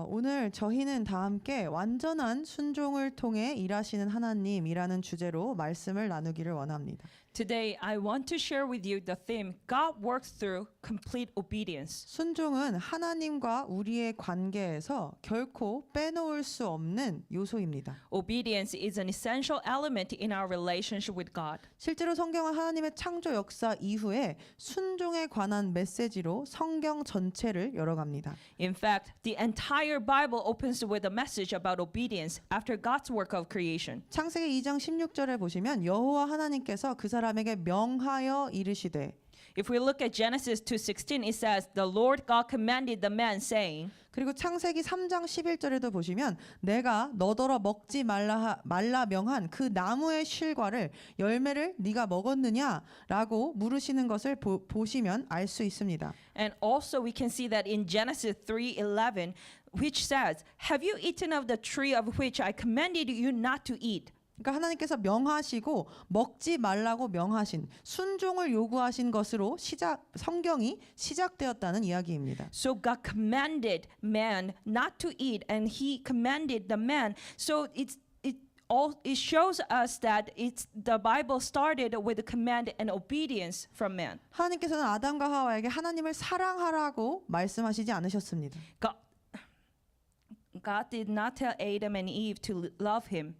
오늘 저희는 다 함께 완전한 순종을 통해 일하시는 하나님이라는 주제로 말씀을 나누기를 원합니다. Today, I want to share with you the theme God works through complete obedience. 순종은 하나님과 우리의 관계에서 결코 빼놓을 수 없는 요소입니다. Obedience is an essential element in our relationship with God. 실제로 성경은 하나님의 창조 역사 이후에 순종에 관한 메시지로 성경 전체를 열어갑니다. In fact, the entire Bible opens with a message about obedience after God's work of creation. 창세기 2장 16절에 보시면 여호와 하나님께서 그 사람에게 명하여 이르시되 If we look at Genesis 2:16, it says, "The Lord God commanded the man, saying." 그리고 창세기 3장 11절에도 보시면 내가 너더러 먹지 말라 명한 그 나무의 실과를 열매를 네가 먹었느냐라고 물으시는 것을 보시면 알 수 있습니다. And also we can see that in Genesis 3:11, which says, "Have you eaten of the tree of which I commanded you not to eat?" 그러니까 하나님께서 명하시고 먹지 말라고 명하신 순종을 요구하신 것으로 성경이 시작되었다는 이야기입니다. So God commanded man not to eat, and He commanded the man. So it shows us that the Bible started with a command and obedience from man. 하나님께서는 아담과 하와에게 하나님을 사랑하라고 말씀하시지 않으셨습니다. God did not tell Adam and Eve to love Him.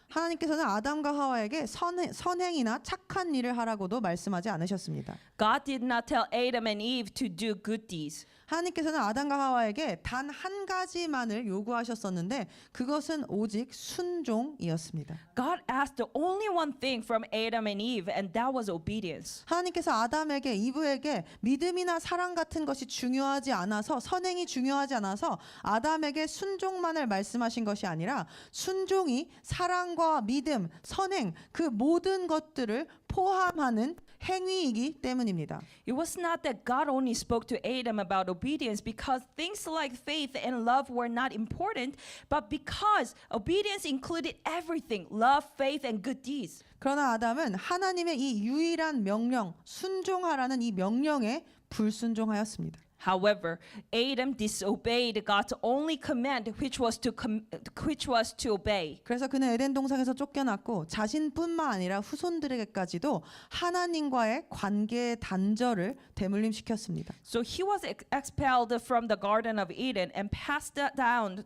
하나님께서는 아담과 하와에게 선행이나 착한 일을 하라고도 말씀하지 않으셨습니다. God did not tell Adam and Eve to do good deeds. 하나님께서는 아담과 하와에게 단 한 가지만을 요구하셨었는데 그것은 오직 순종이었습니다. God asked the only one thing from Adam and Eve, and that was obedience. 하나님께서 아담에게 이브에게 믿음이나 사랑 같은 것이 중요하지 않아서 선행이 중요하지 않아서 아담에게 순종만을 말씀하신 것이 아니라 순종이 사랑과 믿음, 선행 그 모든 것들을 포함하는 행위이기 때문입니다. It was not that God only spoke to Adam about obedience because things like faith and love were not important, but because obedience included everything, love, faith, and good deeds. 그러나 아담은 하나님의 이 유일한 명령, 순종하라는 이 명령에 불순종하였습니다. However, Adam disobeyed God's only command, which was to obey. 그래서 그는 에덴 동산에서 쫓겨났고 자신뿐만 아니라 후손들에게까지도 하나님과의 관계의 단절을 대물림시켰습니다. So he was expelled from the Garden of Eden and passed down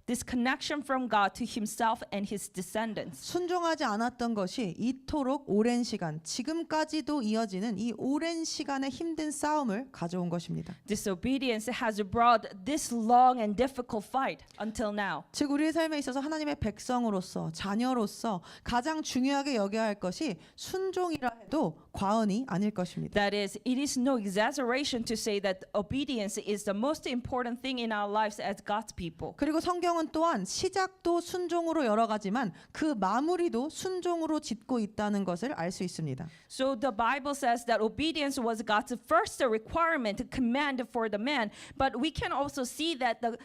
this connection from God to himself and his descendants. 순종하지 않았던 것이 이토록 오랜 시간, 지금까지도 이어지는 이 오랜 시간의 힘든 싸움을 가져온 것입니다. Disobedience has brought this long and difficult fight until now. 즉 우리의 삶에 있어서 하나님의 백성으로서 자녀로서 가장 중요하게 여겨야 할 것이 순종이라 해도 과언이 아닐 것입니다. That is, it is no exaggeration to say that obedience is the most important thing in our lives as God's people. 그리고 성경은 또한 시작도 순종으로 열어가지만 그 마무리도 순종으로 짓고 있다는 것을 알 수 있습니다. So the Bible says that obedience was God's first requirement, command for the man, but we can also see that the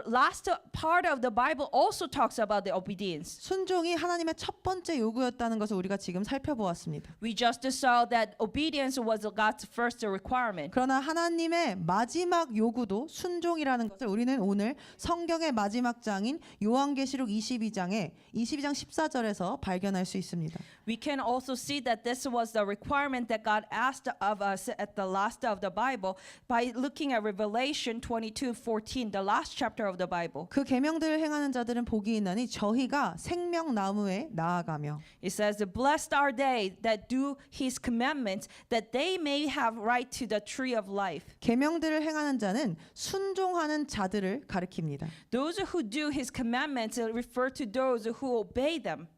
last part of the Bible also talks about the obedience. 순종이 하나님의 첫 번째 요구였다는 것을 우리가 지금 살펴보았습니다. We just saw that obedience was God's first requirement. 그러나 하나님의 마지막 요구도 순종이라는 것을 우리는 오늘 성경의 마지막 장인 요한계시록 22장 14절에서 발견할 수 있습니다. We can also see that this was the requirement that God asked of us at the last of the Bible by looking at Revelation 22:14, the last chapter of the Bible. 그 계명들을 행하는 자들은 복이 있나니 저희가 생명나무에 나아가며 It says, "Blessed are they that do His commandments, that they may have right to the tree of life." 계명들을 행하는 자는 순종하는 자들을 가리킵니다. Those who do His commandments refer to those who obey them.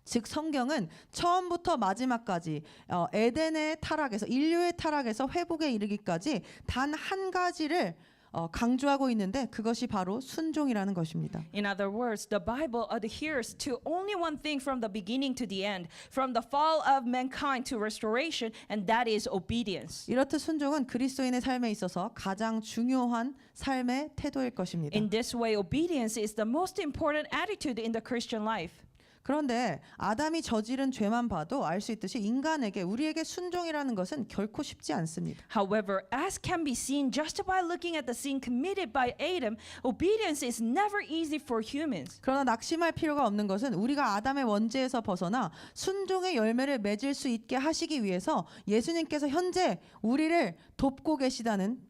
즉 성경은 처음부터 마지막까지 에덴의 타락에서 인류의 타락에서 회복에 이르기까지 단 한 가지를 강조하고 있는데 그것이 바로 순종이라는 것입니다. In other words, the Bible adheres to only one thing from the beginning to the end, from the fall of mankind to restoration, and that is obedience. 이렇듯 순종은 그리스도인의 삶에 있어서 가장 중요한 삶의 태도일 것입니다. In this way, obedience is the most important attitude in the Christian life. 그런데 아담이 저지른 죄만 봐도 알 수 있듯이 인간에게 우리에게 순종이라는 것은 결코 쉽지 않습니다. However, as can be seen just by looking at the sin committed by Adam, obedience is never easy for humans. 그러나 낙심할 필요가 없는 것은 우리가 아담의 원죄에서 벗어나 순종의 열매를 맺을 수 있게 하시기 위해서 예수님께서 현재 우리를 돕고 계시다는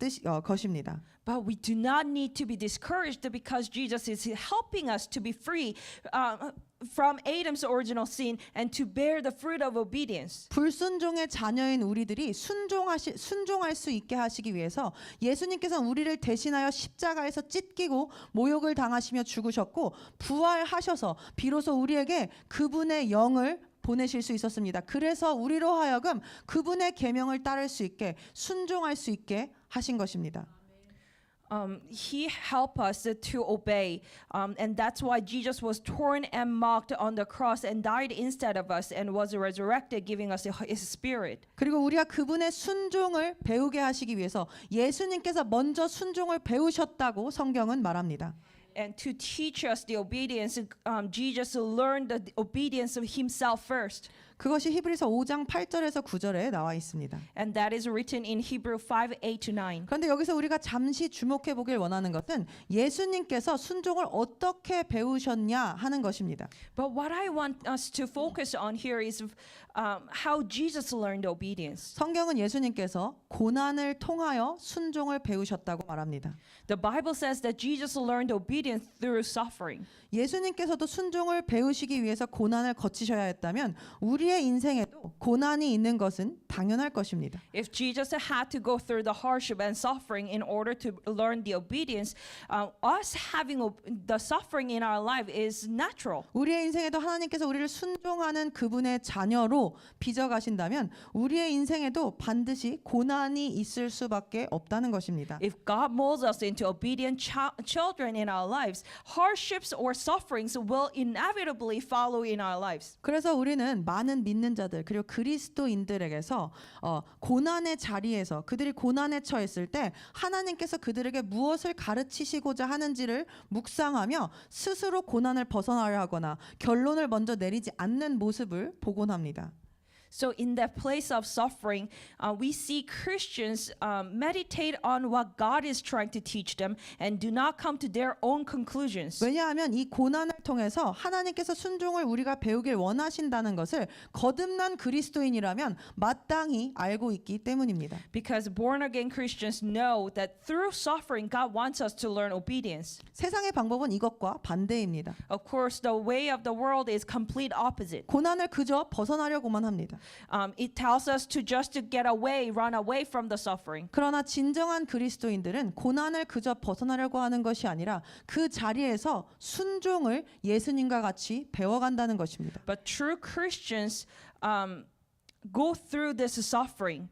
것입니다. But we do not need to be discouraged because Jesus is helping us to be free from Adam's original sin and to bear the fruit of obedience. 불순종의 자녀인 우리들이 순종할 수 있게 하시기 위해서 예수님께서는 우리를 대신하여 십자가에서 찢기고 모욕을 당하시며 죽으셨고 부활하셔서 비로소 우리에게 그분의 영을 보내실 수 있었습니다. 그래서 우리로 하여금 그분의 계명을 따를 수 있게 순종할 수 있게 하신 것입니다. He helped us to obey, and that's why Jesus was torn and mocked on the cross and died instead of us and was resurrected, giving us His Spirit. 그리고 우리가 그분의 순종을 배우게 하시기 위해서 예수님께서 먼저 순종을 배우셨다고 성경은 말합니다. And to teach us the obedience, Jesus learned the obedience of Himself first. 그것이 히브리서 5장 8절에서 9절에 나와 있습니다. And that is written in Hebrew 5:8-9. 그런데 여기서 우리가 잠시 주목해 보길 원하는 것은 예수님께서 순종을 어떻게 배우셨냐 하는 것입니다. But what I want us to focus on here is how Jesus learned obedience. 성경은 예수님께서 고난을 통하여 순종을 배우셨다고 말합니다. The Bible says that Jesus learned obedience through suffering. 예수님께서도 순종을 배우시기 위해서 고난을 거치셔야 했다면 우리의 인생에도 고난이 있는 것은 당연할 것입니다. If Jesus had to go through the hardship and suffering in order to learn the obedience, us having the suffering in our life is natural. 우리의 인생에도 하나님께서 우리를 순종하는 그분의 자녀로 빚어가신다면 우리의 인생에도 반드시 고난이 있을 수밖에 없다는 것입니다. If God molds us into obedient children in our lives, hardships or sufferings will inevitably follow in our lives. 그래서 우리는 많은 믿는 자들 그리고 그리스도인들에게서 고난의 자리에서 그들이 고난에 처했을 때 하나님께서 그들에게 무엇을 가르치시고자 하는지를 묵상하며 스스로 고난을 벗어나려 하거나 결론을 먼저 내리지 않는 모습을 보곤 합니다. So in that place of suffering, we see Christians meditate on what God is trying to teach them and do not come to their own conclusions. 왜냐하면 이 고난을 통해서 하나님께서 순종을 우리가 배우길 원하신다는 것을 거듭난 그리스도인이라면 마땅히 알고 있기 때문입니다. Because born again Christians know that through suffering, God wants us to learn obedience. 세상의 방법은 이것과 반대입니다. Of course, the way of the world is complete opposite. 고난을 그저 벗어나려고만 합니다. It tells us to just to get away, run away from the suffering. 그러나 진정한 그리스도인들은 고난을 그저 벗어나려고 하는 것이 아니라 그 자리에서 순종을 예수님과 같이 배워간다는 것입니다. But true Christians go through this suffering.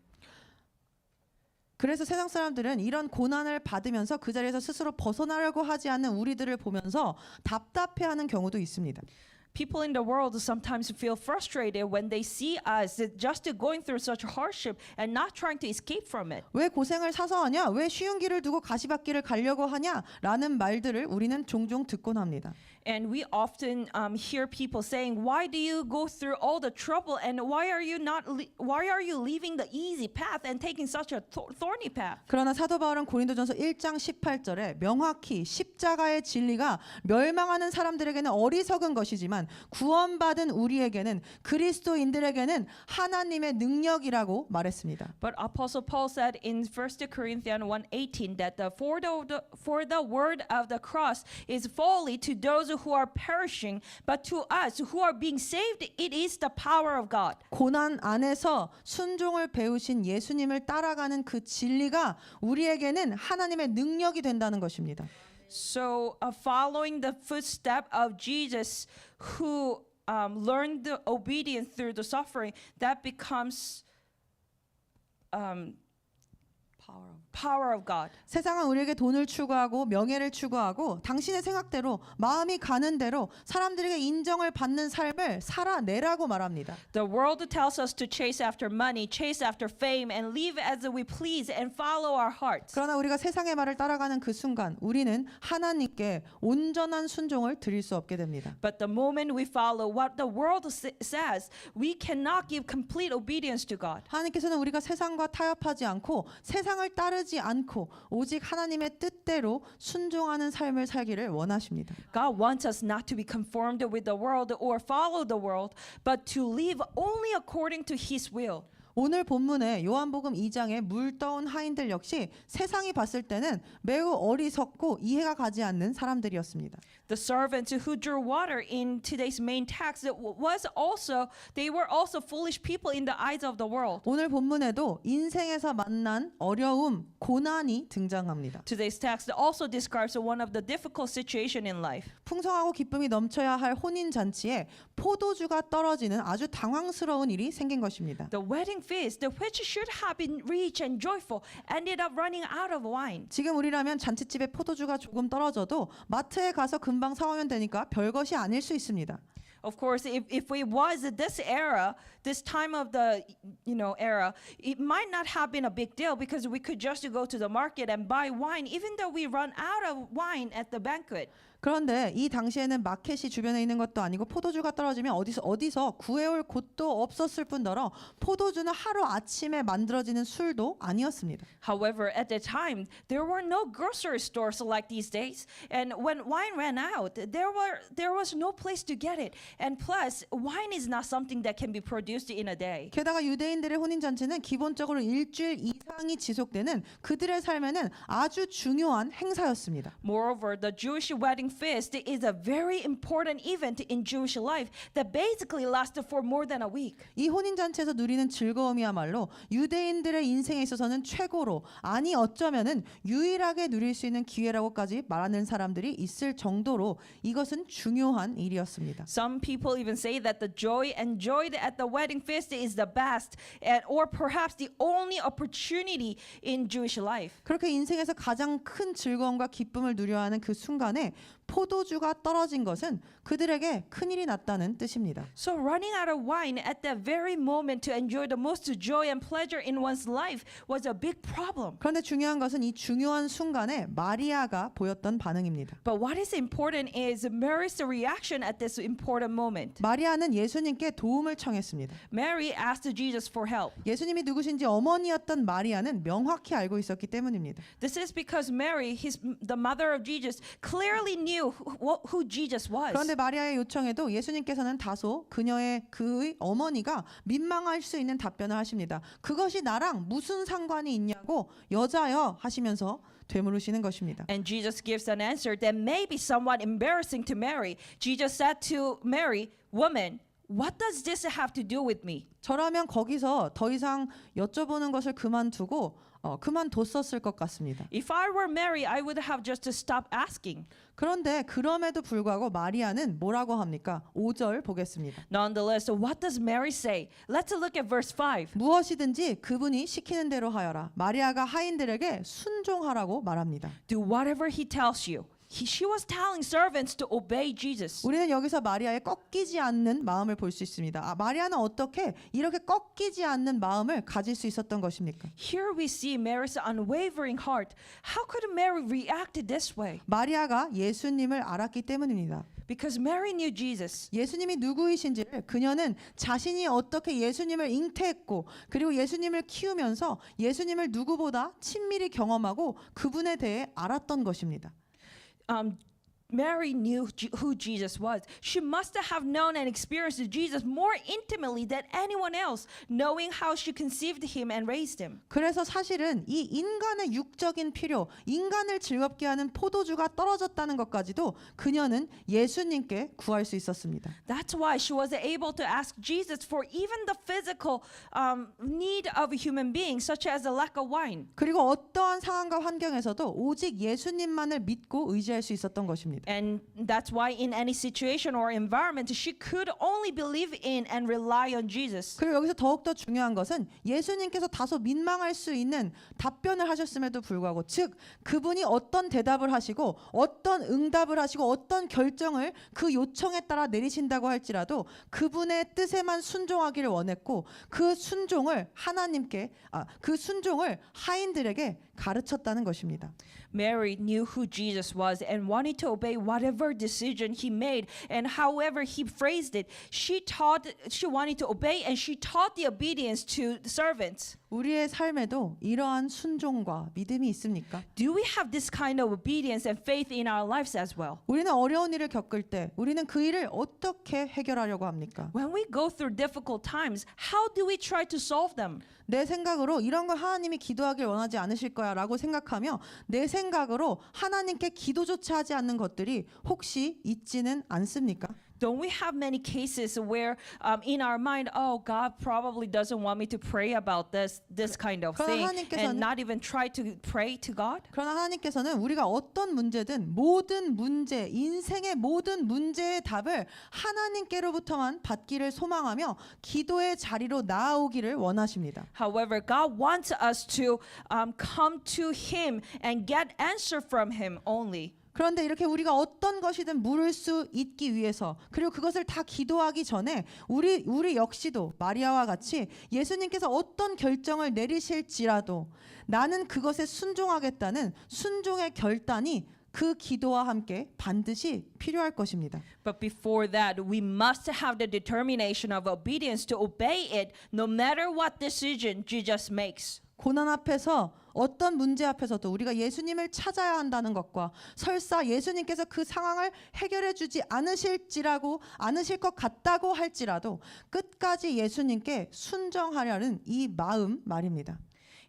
그래서 세상 사람들은 이런 고난을 받으면서 그 자리에서 스스로 벗어나려고 하지 않는 우리들을 보면서 답답해하는 경우도 있습니다. People in the world sometimes feel frustrated when they see us just going through such hardship and not trying to escape from it. 왜 고생을 사서 하냐? 왜 쉬운 길을 두고 가시밭길을 가려고 하냐? 라는 말들을 우리는 종종 듣곤 합니다. And we often hear people saying, "Why do you go through all the trouble and why are you leaving the easy path and taking such a thorny path?" 그러나 사도 바울은 고린도전서 1장 18절에 명확히 십자가의 진리가 멸망하는 사람들에게는 어리석은 것이지만 구원받은 우리에게는 그리스도인들에게는 하나님의 능력이라고 말했습니다. But Apostle Paul said in 1 Corinthians 1:18 that for the word of the cross is folly to those who are perishing, but to us who are being saved, it is the power of God. 고난 안에서 순종을 배우신 예수님을 따라가는 그 진리가 우리에게는 하나님의 능력이 된다는 것입니다. So following the footstep of Jesus who learned the obedience through the suffering, that becomes Power of God. 세상은 우리에게 돈을 추구하고 명예를 추구하고 당신의 생각대로 마음이 가는 대로 사람들에게 인정을 받는 삶을 살아내라고 말합니다. The world tells us to chase after money, chase after fame, and live as we please and follow our hearts. 그러나 우리가 세상의 말을 따라가는 그 순간 우리는 하나님께 온전한 순종을 드릴 수 없게 됩니다. But the moment we follow what the world says, we cannot give complete obedience to God. 하나님께서는 우리가 세상과 타협하지 않고 세상을 따르지 않고 오직 하나님의 뜻대로 순종하는 삶을 살기를 원하십니다. God wants us not to be conformed with the world or follow the world, but to live only according to His will. 오늘 본문의 요한복음 2장의 물 떠온 하인들 역시 세상이 봤을 때는 매우 어리석고 이해가 가지 않는 사람들이었습니다. The servants who drew water in today's main text they were also foolish people in the eyes of the world. 오늘 본문에도 인생에서 만난 어려움, 고난이 등장합니다. Today's text also describes one of the difficult situation in life. 풍성하고 기쁨이 넘쳐야 할 혼인 잔치에 포도주가 떨어지는 아주 당황스러운 일이 생긴 것입니다. The wedding feast, which should have been rich and joyful, ended up running out of wine. 지금 우리라면 잔치집에 포도주가 조금 떨어져도 마트에 가서 금방 사오면 되니까 별것이 아닐 수 있습니다. Of course, if we was this era, this time of the era, it might not have been a big deal because we could just go to the market and buy wine, even though we run out of wine at the banquet. 그런데 이 당시에는 마켓이 주변에 있는 것도 아니고 포도주가 떨어지면 어디서 구해올 곳도 없었을 뿐더러 포도주는 하루 아침에 만들어지는 술도 아니었습니다. However, at the time, there were no grocery stores like these days, and when wine ran out, there was no place to get it. And plus, wine is not something that can be produced in a day. 게다가 유대인들의 혼인잔치는 기본적으로 일주일 이상이 지속되는 그들의 삶에는 아주 중요한 행사였습니다. Moreover, the Jewish wedding feast is a very important event in Jewish life that basically lasted for more than a week. 이 혼인잔치에서 누리는 즐거움이야말로 유대인들의 인생에 있어서는 최고로 아니 어쩌면은 유일하게 누릴 수 있는 기회라고까지 말하는 사람들이 있을 정도로 이것은 중요한 일이었습니다. Some people even say that the joy enjoyed at the wedding feast is the best or perhaps the only opportunity in Jewish life. 그렇게 인생에서 가장 큰 즐거움과 기쁨을 누려하는 그 순간에 포도주가 떨어진 것은 그들에게 큰일이 났다는 뜻입니다. So running out of wine at that very moment to enjoy the most joy and pleasure in one's life was a big problem. 그런데 중요한 것은 이 중요한 순간에 마리아가 보였던 반응입니다. But what is important is Mary's reaction at this important moment. 마리아는 예수님께 도움을 청했습니다. Mary asked Jesus for help. 예수님이 누구신지 어머니였던 마리아는 명확히 알고 있었기 때문입니다. This is because Mary, the mother of Jesus, clearly knew who Jesus was. 그런데 마리아의 요청에도 예수님께서는 다소 그의 어머니가 민망할 수 있는 답변을 하십니다. 그것이 나랑 무슨 상관이 있냐고 여자여 하시면서 되물으시는 것입니다. And Jesus gives an answer that may be somewhat embarrassing to Mary. Jesus said to Mary, "Woman, what does this have to do with me?" 저라면 거기서 더 이상 여쭤보는 것을 그만뒀었을 것 같습니다. If I were Mary, I would have just stopped asking. 그런데 그럼에도 불구하고 마리아는 뭐라고 합니까? 5절 보겠습니다. Nonetheless, what does Mary say? Let's look at verse 5. 무엇이든지 그분이 시키는 대로 하여라. 마리아가 하인들에게 순종하라고 말합니다. Do whatever he tells you. She was telling servants to obey Jesus. 우리는 여기서 마리아의 꺾이지 않는 마음을 볼 수 있습니다. 마리아는 어떻게 이렇게 꺾이지 않는 마음을 가질 수 있었던 것입니까? Here we see Mary's unwavering heart. How could Mary react this way? 마리아가 예수님을 알았기 때문입니다. Because Mary knew Jesus. 예수님이 누구이신지를 그녀는 자신이 어떻게 예수님을 잉태했고 그리고 예수님을 키우면서 예수님을 누구보다 친밀히 경험하고 그분에 대해 알았던 것입니다. Mary knew who Jesus was. She must have known and experienced Jesus more intimately than anyone else, knowing how she conceived him and raised him. 그래서 사실은 이 인간의 육적인 필요, 인간을 즐겁게 하는 포도주가 떨어졌다는 것까지도 그녀는 예수님께 구할 수 있었습니다. That's why she was able to ask Jesus for even the physical need of a human being, such as a lack of wine. 그리고 어떠한 상황과 환경에서도 오직 예수님만을 믿고 의지할 수 있었던 것입니다. 것입니다. And that's why in any situation or environment, she could only believe in and rely on Jesus. 그리고 여기서 더욱더 중요한 것은 예수님께서 다소 민망할 수 있는 답변을 하셨음에도 불구하고, 즉 그분이 어떤 대답을 하시고 어떤 응답을 하시고 어떤 결정을 그 요청에 따라 내리신다고 할지라도 그분의 뜻에만 순종하기를 원했고, 그 순종을 그 순종을 하인들에게 가르쳤다는 것입니다. Mary knew who Jesus was and wanted to obey whatever decision he made, and however he phrased it, she wanted to obey, and she taught the obedience to the servants. 우리의 삶에도 이러한 순종과 믿음이 있습니까? Do we have this kind of obedience and faith in our lives as well? 우리는 어려운 일을 겪을 때 우리는 그 일을 어떻게 해결하려고 합니까? When we go through difficult times, how do we try to solve them? 내 생각으로 이런 걸 하나님이 기도하길 원하지 않으실 거야 라고 생각하며 내 생각으로 하나님께 기도조차 하지 않는 것들이 혹시 있지는 않습니까? Don't we have many cases where in our mind, oh, God probably doesn't want me to pray about this kind of thing, and not even try to pray to God? 그러나 하나님께서는 우리가 어떤 문제든 인생의 모든 문제의 답을 하나님께로부터만 받기를 소망하며 기도의 자리로 나아오기를 원하십니다. However, God wants us to come to Him and get answer from Him only. 그런데 이렇게 우리가 어떤 것이든 물을 수 있기 위해서, 그리고 그것을 다 기도하기 전에 우리 역시도 마리아와 같이 예수님께서 어떤 결정을 내리실지라도 나는 그것에 순종하겠다는 순종의 결단이 그 기도와 함께 반드시 필요할 것입니다. But before that, we must have the determination of obedience to obey it no matter what decision Jesus makes. 고난 앞에서, 어떤 문제 앞에서도 우리가 예수님을 찾아야 한다는 것과, 설사 예수님께서 그 상황을 해결해 주지 않으실 것 같다고 할지라도 끝까지 예수님께 순종하려는 이 마음 말입니다.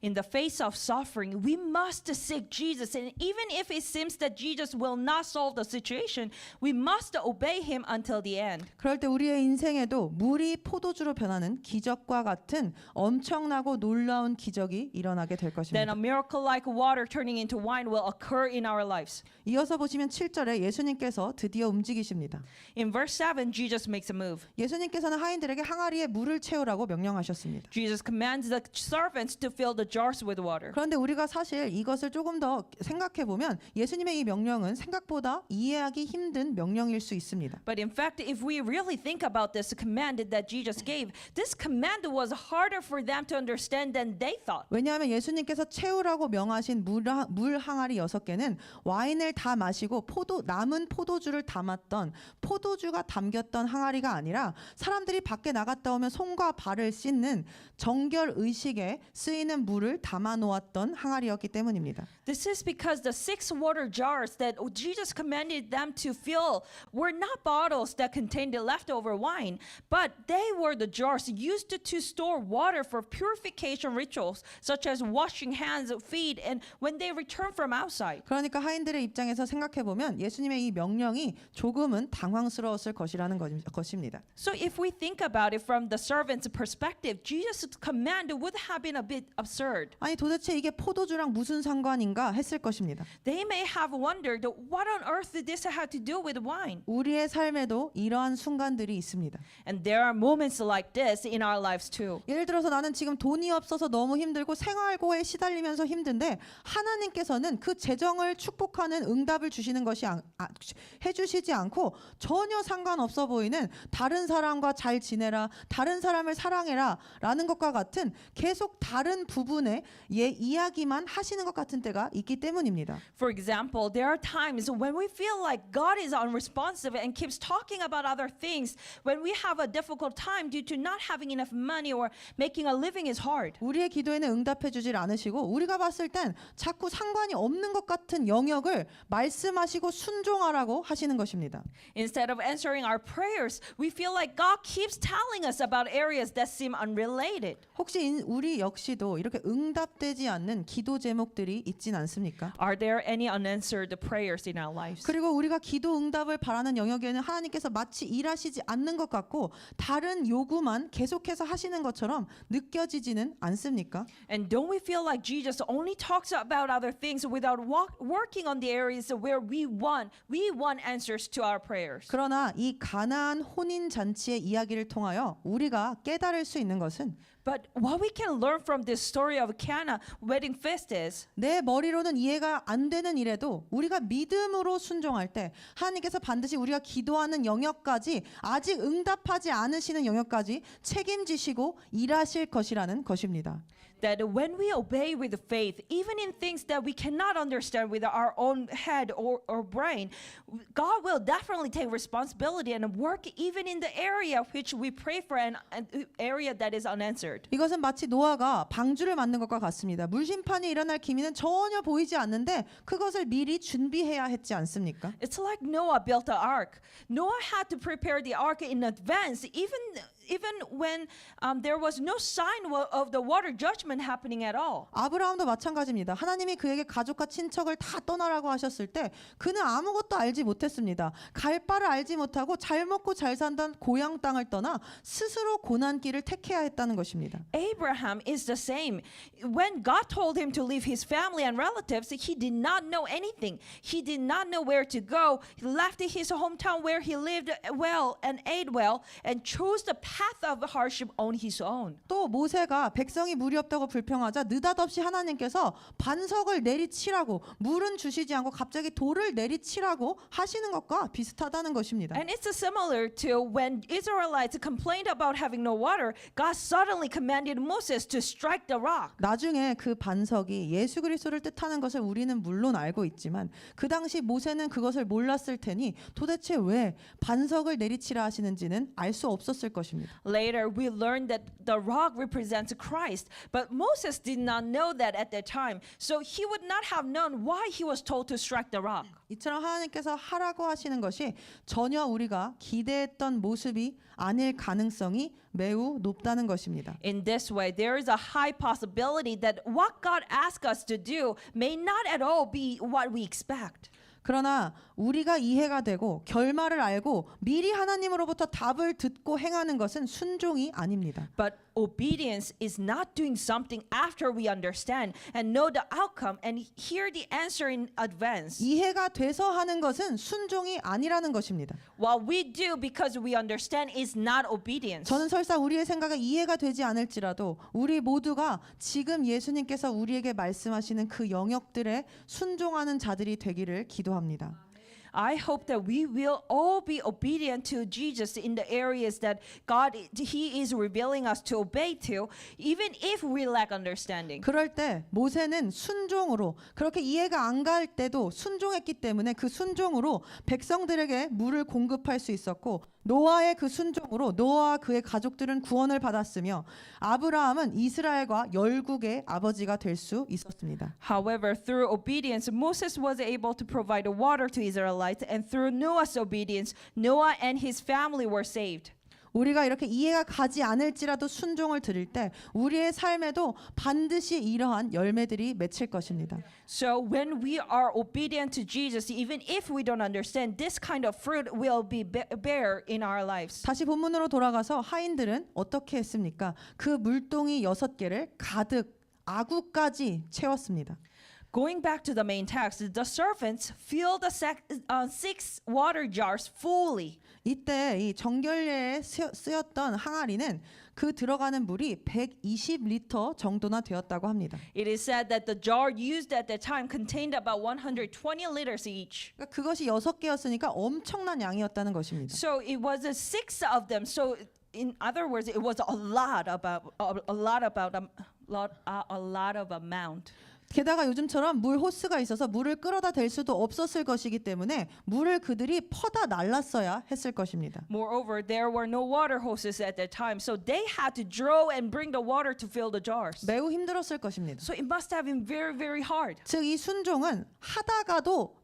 In the face of suffering, we must seek Jesus, and even if it seems that Jesus will not solve the situation, we must obey him until the end. 그럴 때 우리의 인생에도 물이 포도주로 변하는 기적과 같은 엄청나고 놀라운 기적이 일어나게 될 Then 것입니다. a miracle like water turning into wine will occur in our lives. 이어서 보시면 7절에 예수님께서 드디어 움직이십니다. In verse 7, Jesus makes a move. 예수님께서는 하인들에게 항아리에 물을 채우라고 명령하셨습니다. Jesus commands the servants to fill the jars with water. 그런데 우리가 사실 이것을 조금 더 생각해 보면 예수님의 이 명령은 생각보다 이해하기 힘든 명령일 수 있습니다. But in fact, if we really think about this command that Jesus gave, this command was harder for them to understand than they thought. 왜냐하면 예수님께서 채우라고 명하신 물 항아리 6개는 와인을 다 마시고 남은 포도주를 담았던, 포도주가 담겼던 항아리가 아니라 사람들이 밖에 나갔다 오면 손과 발을 씻는 정결 의식에 쓰이는 물을 담아 놓았던 항아리였기 때문입니다. This is because the 6 water jars that Jesus commanded them to fill were not bottles that contained the leftover wine, but they were the jars used to store water for purification rituals, such as washing hands, feet, and when they return from outside. 그러니까 하인들의 입장에서 생각해 보면 예수님의 이 명령이 조금은 당황스러웠을 것이라는 것입니다. So if we think about it from the servant's perspective, Jesus' command would have been a bit absurd. 아니 도대체 이게 포도주랑 무슨 상관인가 했을 것입니다. They may have wondered, what on earth did this have to do with wine? 우리의 삶에도 이러한 순간들이 있습니다. And there are moments like this in our lives too. 예를 들어서 나는 지금 돈이 없어서 너무 힘들고 생활고에 시달리면서 힘든데 하나님께서는 그 재정을 축복하는 응답을 해주시지 않고 전혀 상관없어 보이는 다른 사람과 잘 지내라, 다른 사람을 사랑해라 라는 것과 같은 계속 다른 부분의 이야기만 하시는 것 같은 때가 있기 때문입니다. For example, there are times when we feel like God is unresponsive and keeps talking about other things when we have a difficult time due to not having enough money or making a living is hard. 우리의 기도에는 응답해 주질 않으시고 우리가 봤을 땐 자꾸 상관이 없는 것 같은 영역을 말씀하시고 순종하라고 하시는 것입니다. Instead of answering our prayers, we feel like God keeps telling us about areas that seem unrelated. 혹시 우리 역시도 이렇게 응답되지 않는 기도 제목들이 있진 않습니까? Are there any unanswered prayers in our lives? 그리고 우리가 기도 응답을 바라는 영역에는 하나님께서 마치 일하시지 않는 것 같고 다른 요구만 계속해서 하시는 것처럼 느껴지지는 않습니까? And don't we feel like Jesus only talks about other things without working on the areas where we want answers to our prayers? 그러나 이 가나안 혼인 잔치의 이야기를 통하여 우리가 깨달을 수 있는 것은 But what we can learn from this story of Cana wedding feast is 내 머리로는 이해가 안 되는 일에도 우리가 믿음으로 순종할 때 하나님께서 반드시 우리가 기도하는 영역까지 아직 응답하지 않으시는 영역까지 책임지시고 일하실 것이라는 것입니다. that when we obey with faith, even in things that we cannot understand with our own head or brain, God will definitely take responsibility and work even in the area which we pray for and area that is unanswered. 이것은 마치 노아가 방주를 만든 것과 같습니다. 물심판이 일어날 기미는 전혀 보이지 않는데 그것을 미리 준비해야 했지 않습니까? It's like Noah built the ark. Noah had to prepare the ark in advance, even when there was no sign of the water judgment happening at all. 아브라함도 마찬가지입니다. 하나님이 그에게 가족과 친척을 다 떠나라고 하셨을 때 그는 아무것도 알지 못했습니다. 갈 바를 알지 못하고 잘 먹고 잘 산던 고향 땅을 떠나 스스로 고난길을 택해야 했다는 것입니다. Abraham is the same. When God told him to leave his family and relatives, he did not know anything. He did not know where to go. He left his hometown where he lived well and ate well and chose the path of hardship on his own. 또 모세가 백성이 물이 없다고 불평하자 느닷없이 하나님께서 반석을 내리치라고 물은 주시지 않고 갑자기 돌을 내리치라고 하시는 것과 비슷하다는 것입니다. And it's similar to when Israelites complained about having no water, God suddenly commanded Moses to strike the rock. 나중에 그 반석이 예수 그리스도를 뜻하는 것을 우리는 물론 알고 있지만 그 당시 모세는 그것을 몰랐을 테니 도대체 왜 반석을 내리치라 하시는지는 알 수 없었을 것입니다. Later, we learned that the rock represents Christ, but Moses did not know that at that time, so he would not have known why he was told to strike the rock. 이처럼 하나님께서 하라고 하시는 것이 전혀 우리가 기대했던 모습이 아닐 가능성이 매우 높다는 것입니다. In this way, there is a high possibility that what God asks us to do may not at all be what we expect. 그러나 우리가 이해가 되고 결말을 알고 미리 하나님으로부터 답을 듣고 행하는 것은 순종이 아닙니다. But obedience is not doing something after we understand and know the outcome and hear the answer in advance. 이해가 돼서 하는 것은 순종이 아니라는 것입니다. What we do because we understand is not obedience. 저는 설사 우리의 생각에 이해가 되지 않을지라도 우리 모두가 지금 예수님께서 우리에게 말씀하시는 그 영역들에 순종하는 자들이 되기를 기도합니다. I hope that we will all be obedient to Jesus in the areas that He is revealing us to obey to, even if we lack understanding. 그럴 때 모세는 순종으로 그렇게 이해가 안 갈 때도 순종했기 때문에 그 순종으로 백성들에게 물을 공급할 수 있었고 노아의 그 순종으로 노아와 그의 가족들은 구원을 받았으며 아브라함은 이스라엘과 열국의 아버지가 될 수 있었습니다. However, through obedience, Moses was able to provide water to Israelites, and through Noah's obedience, Noah and his family were saved. 우리가 이렇게 이해가 가지 않을지라도 순종을 드릴 때 우리의 삶에도 반드시 이러한 열매들이 맺힐 것입니다. So when we are obedient to Jesus, even if we don't understand, this kind of fruit will be bear in our lives. 다시 본문으로 돌아가서 하인들은 어떻게 했습니까? 그 물동이 6개를 가득 아구까지 채웠습니다. Going back to the main text, the servants filled the 6 water jars fully. 이때 이 정결례에 쓰였던 항아리는 그 들어가는 물이 120리터 정도나 되었다고 합니다. It is said that the jar used at that time contained about 120 liters each. 그러니까 그것이 6개였으니까 엄청난 양이었다는 것입니다. So it was 6 of them. So in other words, it was a lot of amount. 게다가 요즘처럼 물 호스가 있어서 물을 끌어다 댈 수도 없었을 것이기 때문에 물을 그들이 퍼다 날랐어야 했을 것입니다. Moreover, there were no water hoses at that time, so they had to draw and bring the water to fill the jars. 매우 힘들었을 것입니다. So it must have been very, very hard. 즉 이 순종은 하다가도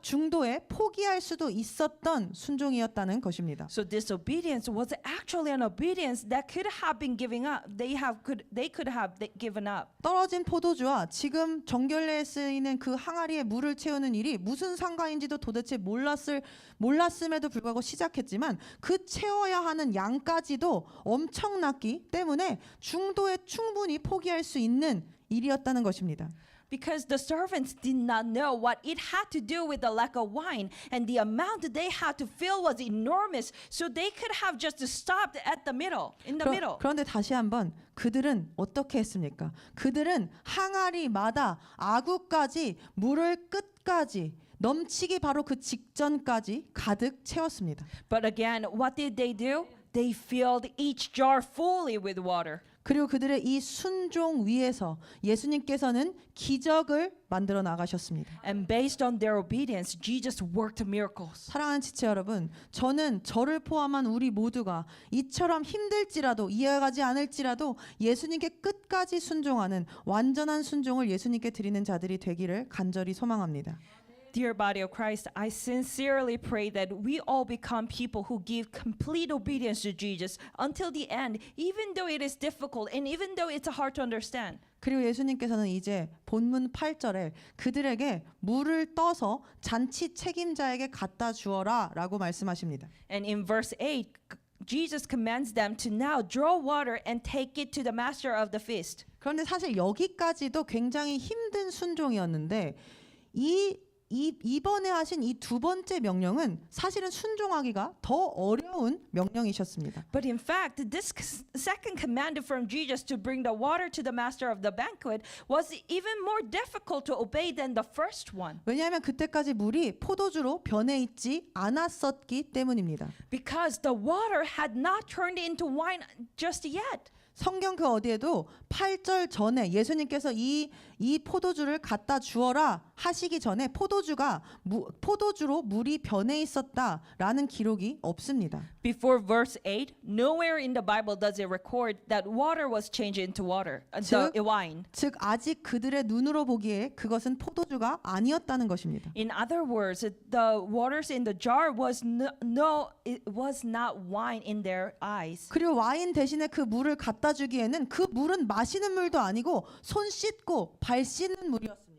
중도에 포기할 수도 있었던 순종이었다는 것입니다. So disobedience was actually an obedience that could have been giving up. They could have given up. 떨어진 포도주와 지금 정결례에 쓰이는 그 항아리에 물을 채우는 일이 무슨 상관인지도 도대체 몰랐음에도 불구하고 시작했지만 그 채워야 하는 양까지도 엄청났기 때문에 중도에 충분히 포기할 수 있는 일이었다는 것입니다. Because the servants did not know what it had to do with the lack of wine, and the amount that they had to fill was enormous. So they could have just stopped at the middle, in the middle. 그런데 다시 한번 그들은 어떻게 했습니까? 그들은 항아리마다 아구까지 물을 끝까지 넘치기 바로 그 직전까지 가득 채웠습니다. But again, what did they do? They filled each jar fully with water. 그리고 그들의 이 순종 위에서 예수님께서는 기적을 만들어 나가셨습니다. And based on their obedience, Jesus worked miracles. 사랑하는 지체 여러분, 저는 저를 포함한 우리 모두가 이처럼 힘들지라도 이해가지 않을지라도 예수님께 끝까지 순종하는 완전한 순종을 예수님께 드리는 자들이 되기를 간절히 소망합니다. Dear body of Christ, I sincerely pray that we all become people who give complete obedience to Jesus until the end, even though it is difficult and even though it's hard to understand. 그리고 예수님께서는 이제 본문 8절에 그들에게 물을 떠서 잔치 책임자에게 갖다 주어라 라고 말씀하십니다. And in verse 8, Jesus commands them to now draw water and take it to the master of the feast. 그런데 사실 여기까지도 굉장히 힘든 순종이었는데 이번에 하신 이 두 번째 명령은 사실은 순종하기가 더 어려운 명령이셨습니다. But in fact, this second command from Jesus to bring the water to the master of the banquet was even more difficult to obey than the first one. 왜냐하면 그때까지 물이 포도주로 변해 있지 않았었기 때문입니다. Because the water had not turned into wine just yet. 성경 그 어디에도 8절 전에 예수님께서 이 포도주를 갖다 주어라 하시기 전에 포도주로 물이 변해 있었다라는 기록이 없습니다. Before verse 8, nowhere in the Bible does it record that water was changed into water, the wine. 즉 아직 그들의 눈으로 보기에 그것은 포도주가 아니었다는 것입니다. In other words, the waters in the jar it was not wine in their eyes. 그리고 와인 대신에 그 물을 갖다 주기에는 그 물은 마시는 물도 아니고 손 씻고 발 씻는 물이었습니다.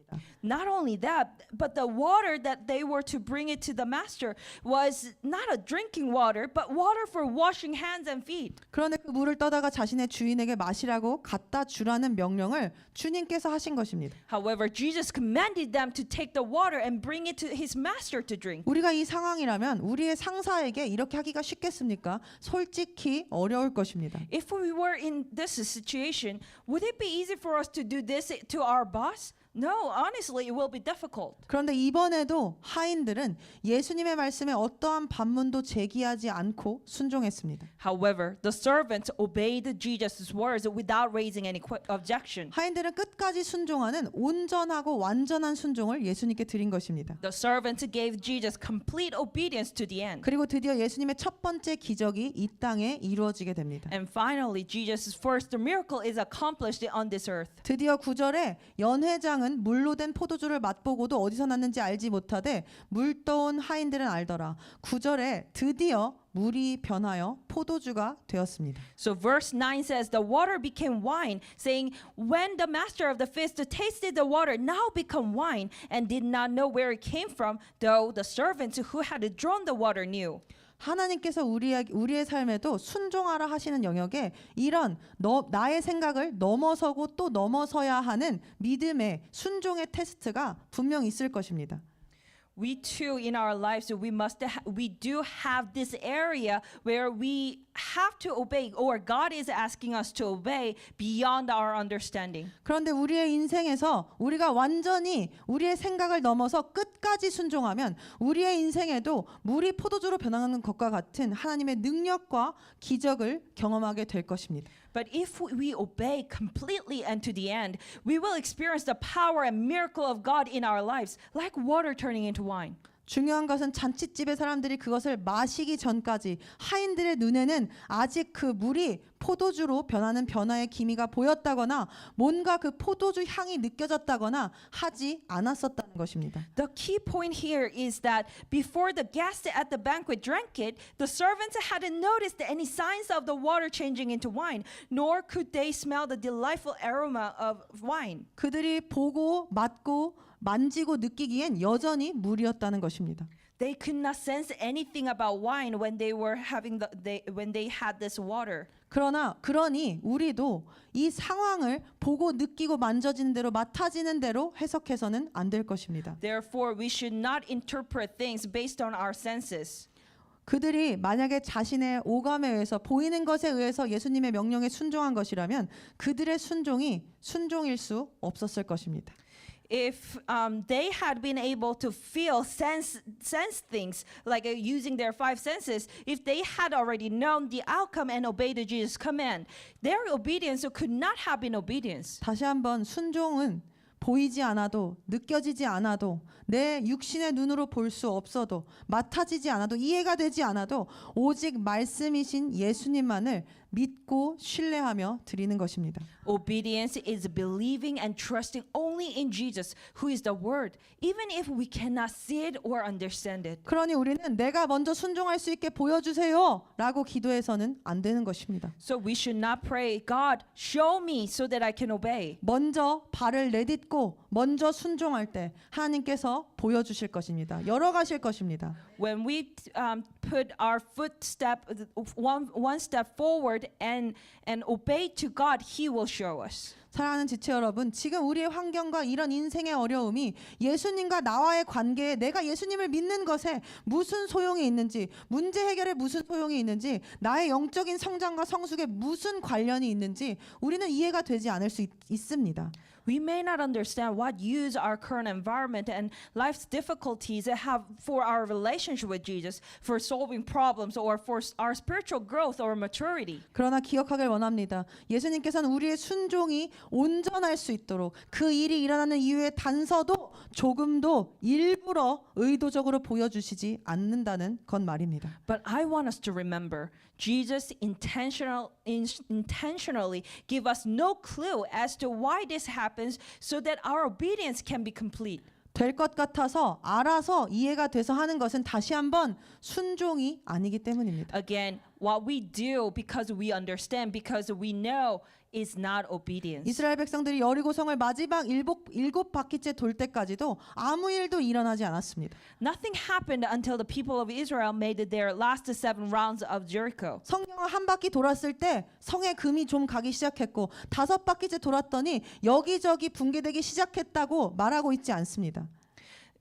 Not only that, but the water that they were to bring it to the master was not a drinking water, but water for washing hands and feet. 그런데 그 물을 떠다가 자신의 주인에게 마시라고 갖다 주라는 명령을 주님께서 하신 것입니다. However, Jesus commanded them to take the water and bring it to his master to drink. 우리가 이 상황이라면 우리의 상사에게 이렇게 하기가 쉽겠습니까? 솔직히 어려울 것입니다. If we were in this situation, would it be easy for us to do this to our boss? No, honestly, it will be difficult. 그런데 이번에도 하인들은 예수님의 말씀에 어떠한 반문도 제기하지 않고 순종했습니다. However, the servants obeyed Jesus' words without raising any objection. 하인들은 끝까지 순종하는 온전하고 완전한 순종을 예수님께 드린 것입니다. The servants gave Jesus complete obedience to the end. 그리고 드디어 예수님의 첫 번째 기적이 이 땅에 이루어지게 됩니다. And finally, Jesus' first miracle is accomplished on this earth. 드디어 9절에 연회장은 물로 된 포도주를 맛보고도 어디서 났는지 알지 못하되 물 떠온 하인들은 알더라. 9절에 드디어 물이 변하여 포도주가 되었습니다. So verse 9 says, the water became wine, saying, when the master of the feast tasted the water now become wine, and did not know where it came from, though the servants who had drawn the water knew. 하나님께서 우리의 삶에도 순종하라 하시는 영역에 이런 나의 생각을 넘어서고 또 넘어서야 하는 믿음의 순종의 테스트가 분명 있을 것입니다. We too in our lives we do have this area where we have to obey, or God is asking us to obey beyond our understanding. 그런데 우리의 인생에서 우리가 완전히 우리의 생각을 넘어서 끝까지 순종하면 우리의 인생에도 물이 포도주로 변하는 것과 같은 하나님의 능력과 기적을 경험하게 될 것입니다. But if we obey completely and to the end, we will experience the power and miracle of God in our lives, like water turning into wine. 중요한 것은 잔칫집의 사람들이 그것을 마시기 전까지 하인들의 눈에는 아직 그 물이 포도주로 변하는 변화의 기미가 보였다거나 뭔가 그 포도주 향이 느껴졌다거나 하지 않았었다는 것입니다. The key point here is that before the guests at the banquet drank it, the servants hadn't noticed any signs of the water changing into wine, nor could they smell the delightful aroma of wine. 그들이 보고 맡고 만지고 느끼기엔 여전히 물이었다는 것입니다. They could not sense anything about wine when they were having when they had this water. 그러니 우리도 이 상황을 보고 느끼고 만져지는 대로 맡아지는 대로 해석해서는 안 될 것입니다. Therefore, we should not interpret things based on our senses. 그들이 만약에 자신의 오감에 의해서 보이는 것에 의해서 예수님의 명령에 순종한 것이라면 그들의 순종이 순종일 수 없었을 것입니다. If they had been able to feel, sense things, like using their five senses, if they had already known the outcome and obeyed Jesus' command, their obedience could not have been obedience. 다시 한번 순종은 보이지 않아도 느껴지지 않아도 내 육신의 눈으로 볼 수 없어도 맡아지지 않아도 이해가 되지 않아도 오직 말씀이신 예수님만을 믿고 신뢰하며 드리는 것입니다. Obedience is believing and trusting only in Jesus, who is the Word, even if we cannot see it or understand it. 그러니 우리는 내가 먼저 순종할 수 있게 보여주세요 라고 기도해서는 안 되는 것입니다. So we should not pray, God, show me so that I can obey. 먼저 발을 내딛고 먼저 순종할 때 하나님께서 보여주실 것입니다. 열어가실 것입니다. When we put our footstep one step forward and obey to God, He will show us. 사랑하는 지체 여러분, 지금 우리의 환경과 이런 인생의 어려움이 예수님과 나와의 관계에 내가 예수님을 믿는 것에 무슨 소용이 있는지, 문제 해결에 무슨 소용이 있는지, 나의 영적인 성장과 성숙에 무슨 관련이 있는지 우리는 이해가 되지 않을 수 있습니다. We may not understand what use our current environment and life's difficulties have for our relationship with Jesus, for solving problems, or for our spiritual growth or maturity. 그러나 기억하길 원합니다. 예수님께서는 우리의 순종이 온전할 수 있도록 그 일이 일어나는 이유의 단서도 조금도 일부러 의도적으로 보여주시지 않는다는 건 말입니다. But I want us to remember, Jesus intentionally give us no clue as to why this happens so that our obedience can be complete. 될 것 같아서 알아서 이해가 돼서 하는 것은 다시 한번 순종이 아니기 때문입니다. Again, what we do because we understand, because we know, is not obedience. 이스라엘 백성들이 여리고성을 마지막 일곱 바퀴째 돌 때까지도 아무 일도 일어나지 않았습니다. Nothing happened until the people of Israel made their last 7 rounds of Jericho. 성경을 한 바퀴 돌았을 때 성에 금이 좀 가기 시작했고 5바퀴째 돌았더니 여기저기 붕괴되기 시작했다고 말하고 있지 않습니다.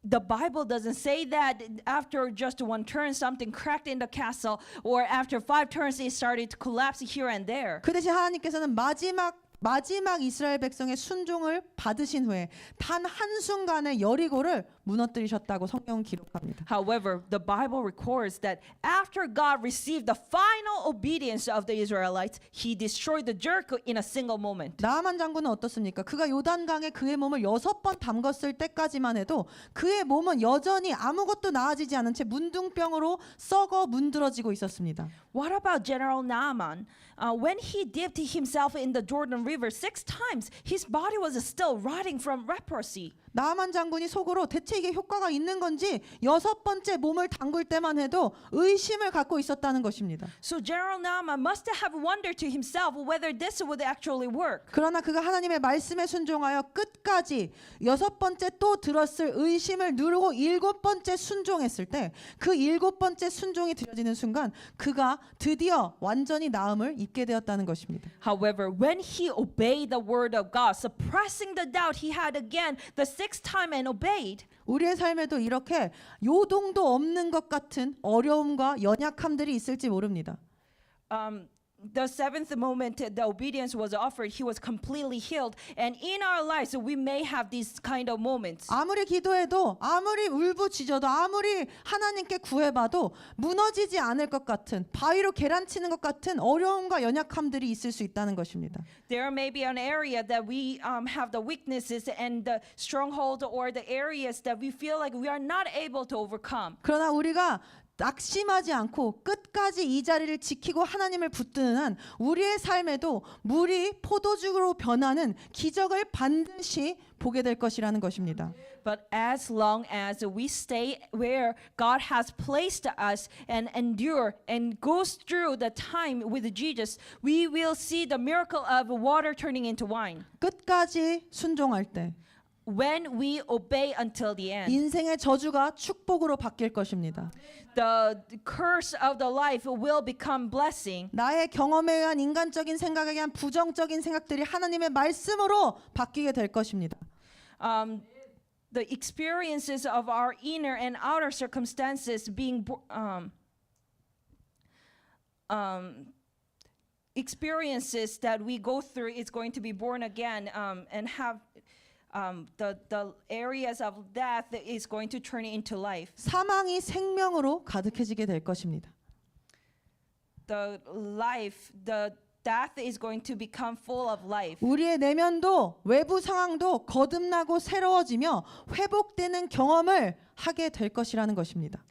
The Bible doesn't say that after just one turn something cracked in the castle, or after 5 turns it started to collapse here and there. 그 대신 하나님께서는 마지막 이스라엘 백성의 순종을 받으신 후에 단 한순간에 여리고를 무너뜨리셨다고 성경은 기록합니다. However, the Bible records that after God received the final obedience of the Israelites, He destroyed the Jericho in a single moment. 나아만 장군은 어떻습니까? 그가 요단강에 그의 몸을 6번 담궜을 때까지만 해도 그의 몸은 여전히 아무것도 나아지지 않은 채 문둥병으로 썩어 문드러지고 있었습니다. What about General Naaman? When he dipped himself in the Jordan River 6 times, his body was still rotting from leprosy. 나아만 장군이 속으로 대체 이게 효과가 있는 건지 6번째 몸을 담글 때만 해도 의심을 갖고 있었다는 것입니다. So General Naaman must have wondered to himself whether this would actually work. 그러나 그가 하나님의 말씀에 순종하여 끝까지 6번째 또 들었을 의심을 누르고 7번째 순종했을 때 그 7번째 순종이 드려지는 순간 그가 드디어 완전히 나음을 입게 되었다는 것입니다. However, when he obeyed the word of God, suppressing the doubt he had again the 6th time and obeyed, 우리의 삶에도 이렇게 요동도 없는 것 같은 어려움과 연약함들이 있을지 모릅니다. the seventh moment the obedience was offered, he was completely healed. And in our lives, we may have these kind of moments. 아무리 기도해도 아무리 울부짖어도 아무리 하나님께 구해봐도 무너지지 않을 것 같은 바위로 계란치는 것 같은 어려움과 연약함들이 있을 수 있다는 것입니다. There may be an area that we have the weaknesses and the stronghold or the areas that we feel like we are not able to overcome. 그러나 우리가 낙심하지 않고 끝까지 이 자리를 지키고 하나님을 붙드는 한 우리의 삶에도 물이 포도주로 변하는 기적을 반드시 보게 될 것이라는 것입니다. But as long as we stay where God has placed us and endure and goes through the time with Jesus, we will see the miracle of water turning into wine. 끝까지 순종할 때 When we obey until the end, 인생의 저주가 축복으로 바뀔 것입니다. the curse of the life will become blessing. 나의 경험에 의한 인간적인 생각에 의한 부정적인 생각들이 하나님의 말씀으로 바뀌게 될 것입니다. The experiences of our inner and outer circumstances being experiences that we go through is going to be born again and have the areas of death is going to turn into life. 사망이 생명으로 가득해지게 될 것입니다. The death is going to become full of life. 우리의 내면도 외부 상황도 거듭나고 새로워지며 회복되는 경험을 하게 될 것이라는 것입니다.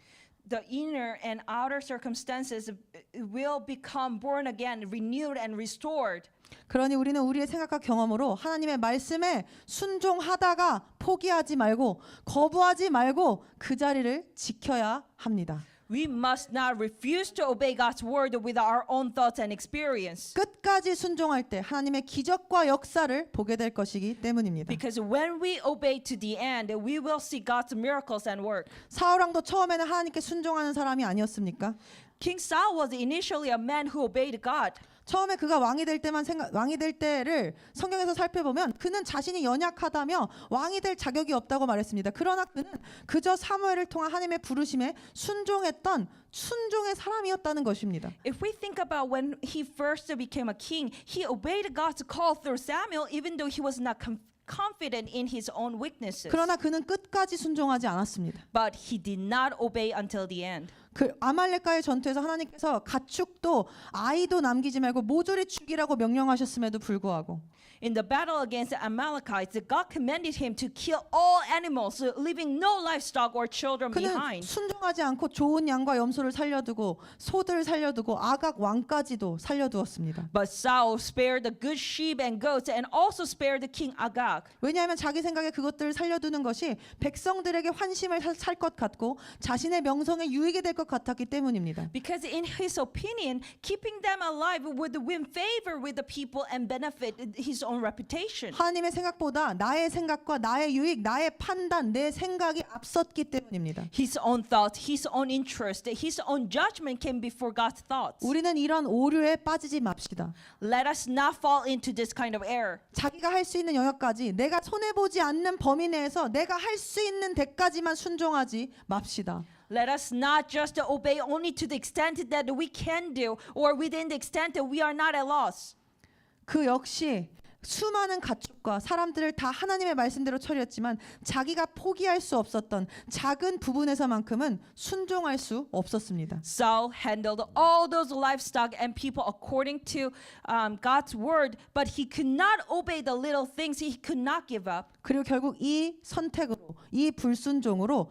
The inner and outer circumstances will become born again, renewed and restored. 그러니 우리는 우리의 생각과 경험으로 하나님의 말씀에 순종하다가 포기하지 말고 거부하지 말고 그 자리를 지켜야 합니다. We must not refuse to obey God's word with our own thoughts and experience. 끝까지 순종할 때 하나님의 기적과 역사를 보게 될 것이기 때문입니다. Because when we obey to the end, we will see God's miracles and work. 사울 왕도 처음에는 하나님께 순종하는 사람이 아니었습니까? King Saul was initially a man who obeyed God. 처음에 그가 왕이 될 때를 성경에서 살펴보면 그는 자신이 연약하다며 왕이 될 자격이 없다고 말했습니다. 그러나 그는 그저 사무엘을 통한 하나님의 부르심에 순종했던 순종의 사람이었다는 것입니다. If we think about when he first became a king, he obeyed God's call through Samuel even though he was not confident in his own weaknesses. 그러나 그는 끝까지 순종하지 않았습니다. But he did not obey until the end. 그 아말렉과의 전투에서 하나님께서 가축도 아이도 남기지 말고 모조리 죽이라고 명령하셨음에도 불구하고 In the battle against the Amalekites, God commanded him to kill all animals, leaving no livestock or children 그는 behind. 순종하지 않고 좋은 양과 염소를 살려두고 소들을 살려두고 아각 왕까지도 살려두었습니다. But Saul spared the good sheep and goats and also spared the king Agag. 왜냐하면 자기 생각에 그것들을 살려두는 것이 백성들에게 환심을 살 것 같고 자신의 명성에 유익이 될 것 같았기 때문입니다. Because in his opinion, keeping them alive would win favor with the people and benefit his own reputation. 하나님의 생각보다 나의 생각과 나의 유익, 나의 판단, 내 생각이 앞섰기 때문입니다. His own thoughts, his own interest, his own judgment came before God's thoughts. 우리는 이런 오류에 빠지지 맙시다. Let us not fall into this kind of error. 자기가 할 수 있는 영역까지 내가 손해보지 않는 범위 내에서 내가 할 수 있는 데까지만 순종하지 맙시다. Let us not just obey only to the extent that we can do or within the extent that we are not at loss. 그 역시 수많은 가축과 사람들을 다 하나님의 말씀대로 처리했지만 자기가 포기할 수 없었던 작은 부분에서만큼은 순종할 수 없었습니다. Saul handled all those livestock and people according to God's word, but he could not obey the little things. He could not give up. 그리고 결국 이 선택으로 이 불순종으로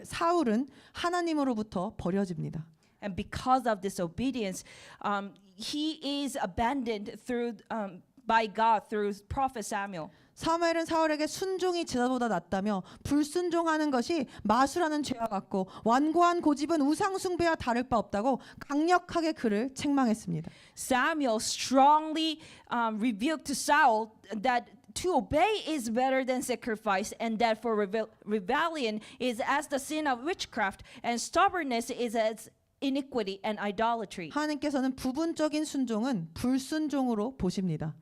사울은 하나님으로부터 버려집니다. And because of disobedience, he is abandoned by God through prophet Samuel. 사무엘은 사울에게 순종이 제사보다 낫다며 불순종하는 것이 마술하는 죄와 같고 완고한 고집은 우상 숭배와 다를 바 없다고 강력하게 그를 책망했습니다. Samuel strongly rebuked Saul that to obey is better than sacrifice, and that for rebellion is as the sin of witchcraft, and stubbornness is as iniquity and idolatry. 하나님께서는 부분적인 순종은 불순종으로 보십니다.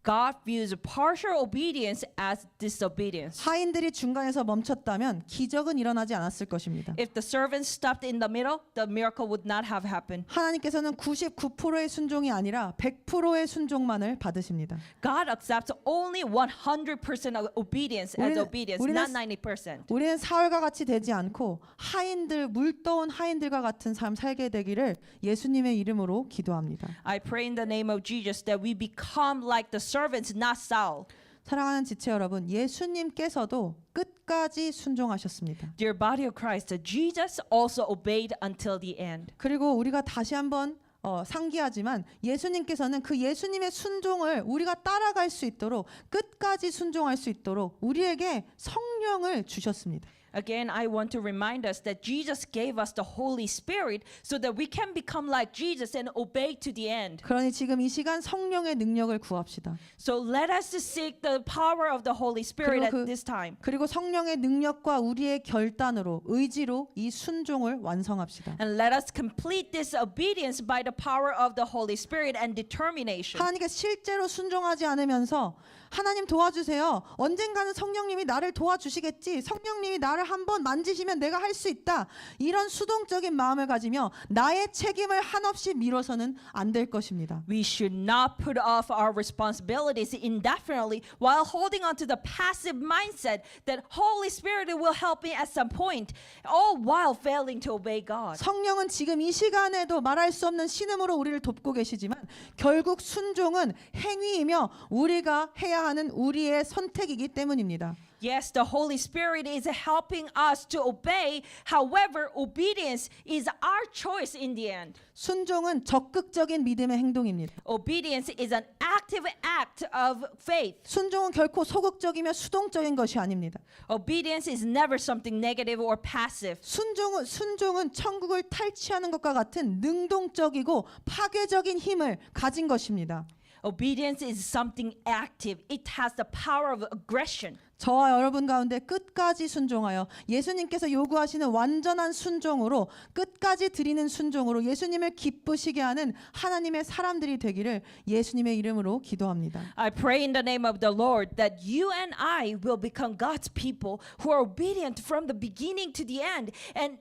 God views partial obedience as disobedience. 하인들이 중간에서 멈췄다면 기적은 일어나지 않았을 것입니다. If the servants stopped in the middle, the miracle would not have happened. 하나님께서는 99%의 순종이 아니라 100%의 순종만을 받으십니다. God accepts only 100% of obedience as obedience, not 90%. 우리는 사울과 같이 되지 않고 하인들, 물떠온 하인들과 같은 삶 살게 되기를 예수님의 이름으로 기도합니다. I pray in the name of Jesus that we become like the servants, not Saul. 사랑하는 지체 여러분, 예수님께서도 끝까지 순종하셨습니다. Dear body of Christ, Jesus also obeyed until the end. 그리고 우리가 다시 한번 상기하지만 예수님께서는 그 예수님의 순종을 우리가 따라갈 수 있도록 끝까지 순종할 수 있도록 우리에게 성령을 주셨습니다. Again, I want to remind us that Jesus gave us the Holy Spirit so that we can become like Jesus and obey to the end. 그러니 지금 이 시간 성령의 능력을 구합시다. So let us seek the power of the Holy Spirit 그리고 at this time. 그리고 성령의 능력과 우리의 결단으로 의지로 이 순종을 완성합시다. And let us complete this obedience by the power of the Holy Spirit and determination. 하나님께 실제로 순종하지 않으면서 하나님 도와주세요. 언젠가는 성령님이 나를 도와주시겠지. 성령님이 나를 한번 만지시면 내가 할 수 있다. 이런 수동적인 마음을 가지며 나의 책임을 한없이 미뤄서는 안 될 것입니다. We should not put off our responsibilities indefinitely while holding on to the passive mindset that Holy Spirit will help me at some point, all while failing to obey God. 성령은 지금 이 시간에도 말할 수 없는 신음으로 우리를 돕고 계시지만 결국 순종은 행위이며 우리가 해야 하는 우리의 선택이기 때문입니다. Yes, the Holy Spirit is helping us to obey. However, obedience is our choice in the end. 순종은 적극적인 믿음의 행동입니다. Obedience is an active act of faith. 순종은 결코 소극적이며 수동적인 것이 아닙니다. Obedience is never something negative or passive. 순종은 천국을 탈취하는 것과 같은 능동적이고 파괴적인 힘을 가진 것입니다. Obedience is something active. It has the power of aggression. 저와 여러분 가운데 끝까지 순종하여 예수님께서 요구하시는 완전한 순종으로 끝까지 드리는 순종으로 예수님을 기쁘시게 하는 하나님의 사람들이 되기를 예수님의 이름으로 기도합니다. I pray in the name of the Lord that you and I will become God's people who are obedient from the beginning to the end and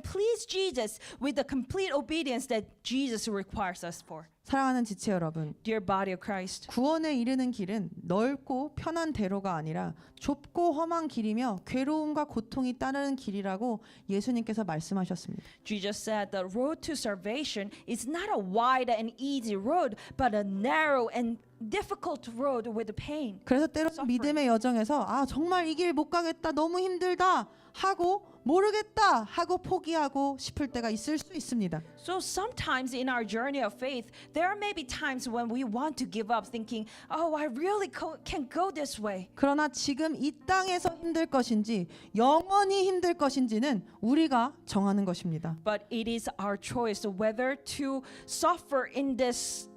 please Jesus with the complete obedience that Jesus requires us for. 사랑하는 지체 여러분, Dear body of Christ, 구원에 이르는 길은 넓고 편한 대로가 아니라 좁고 험한 길이며 괴로움과 고통이 따르는 길이라고 예수님께서 말씀하셨습니다. Jesus said the road to salvation is not a wide and easy road, but a narrow and difficult road with pain. 그래서 때로 Suffering. 믿음의 여정에서 정말 이 길 못 가겠다, 너무 힘들다 하고 모르겠다 하고 포기하고 싶을 때가 있을 수 있습니다. So sometimes in our journey of faith, there may be times when we want to give up, thinking, "Oh, I really can't go this way." 그러나 지금 이 땅에서 힘들 것인지 영원히 힘들 것인지는 우리가 정하는 것입니다. But it is our choice whether to suffer in this